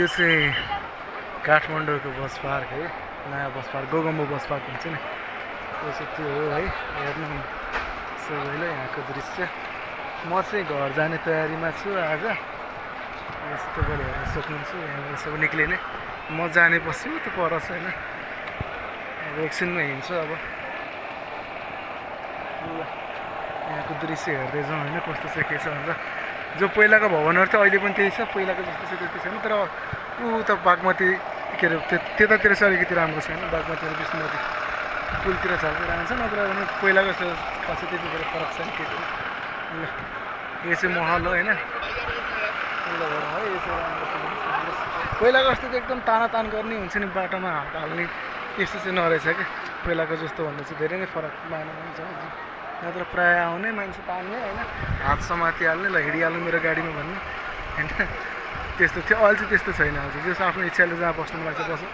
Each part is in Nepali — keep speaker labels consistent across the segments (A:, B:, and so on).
A: यो चाहिँ काठमाडौँको बस पार्क है, नयाँ बस पार्क गोगम्बो बस पार्क भन्छ नि, त्यो चाहिँ त्यो हो है। हेर्नु सबैले यहाँको दृश्य। म चाहिँ घर जाने तयारीमा छु आज, यस्तो गरेर हेर्न सक्नुहुन्छ। यहाँबाट सब निक्लिने, म जाने पछि त पर छ होइन, अब एकछिनमा हिँड्छु। अब यहाँको दृश्य हेर्दै जाउँ होइन, कस्तो चाहिँ के छ भनेर। जो पहिलाको भवनहरू थियो अहिले पनि त्यही छ, पहिलाको जस्तो चाहिँ त्यति छैन। तर ऊ त बागमती के अरे त्यतातिर चाहिँ अलिकति राम्रो छैन, बागमती र विष्णुमती पुलतिर छ राम्रो छ, नत्र भने पहिलाको जस्तो खासै त्यति धेरै फरक छैन के थियो। ल यो चाहिँ महल हो होइन, है यो चाहिँ राम्रो। पहिलाको जस्तो चाहिँ एकदम तानातान गर्ने हुन्छ नि, बाटोमा हात हाल्ने त्यस्तो चाहिँ नरहेछ क्या, पहिलाको जस्तो भन्दा चाहिँ धेरै नै फरक मानेको छ। नत्र प्रायः आउने मान्छे तान्ने होइन, हात समातिहाल्ने, ल हिँडिहाल्नु मेरो गाडीमा भन्ने होइन, त्यस्तो थियो। अहिले चाहिँ त्यस्तो छैन। आज जस आफ्नो इच्छाले जहाँ बस्नु मन लाग्छ बस्छ,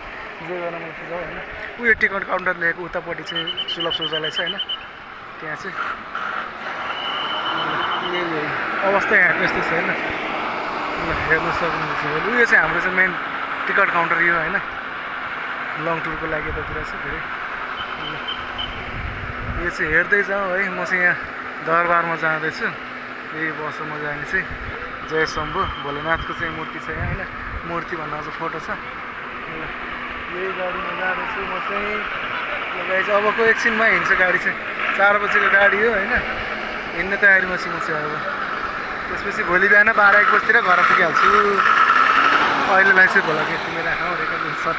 A: जे गर्न मन लाग्छ होइन। उयो टिकट काउन्टर लेखेको उतापट्टि चाहिँ सुलभ शौचालय छ होइन, त्यहाँ चाहिँ यही अवस्था यहाँको यस्तो छ होइन। ल हेर्नु सक्नुहुन्छ। उयो चाहिँ हाम्रो चाहिँ मेन टिकट काउन्टर यो होइन, लङ टुरको लागि यतातिर छ धेरै। यो चाहिँ हेर्दै जाउँ है। म चाहिँ यहाँ दरबारमा जाँदैछु, यही वर्ष म जाने चाहिँ जय शम्भु भोलेनाथको चाहिँ मूर्ति छ यहाँ होइन, मूर्ति भन्दा चाहिँ फोटो छ। यही गाडीमा जाँदैछु म चाहिँ। गाडी चाहिँ अबको एकछिनमा हिँड्छ, गाडी चाहिँ 4 बजीको गाडी हो होइन, हिँड्ने तयारीमा छु म चाहिँ। अब त्यसपछि भोलि बिहान 12-1 बजीतिर घर पुगिहाल्छु। अहिलेलाई चाहिँ भोला यति मेरो आँखा सर्ट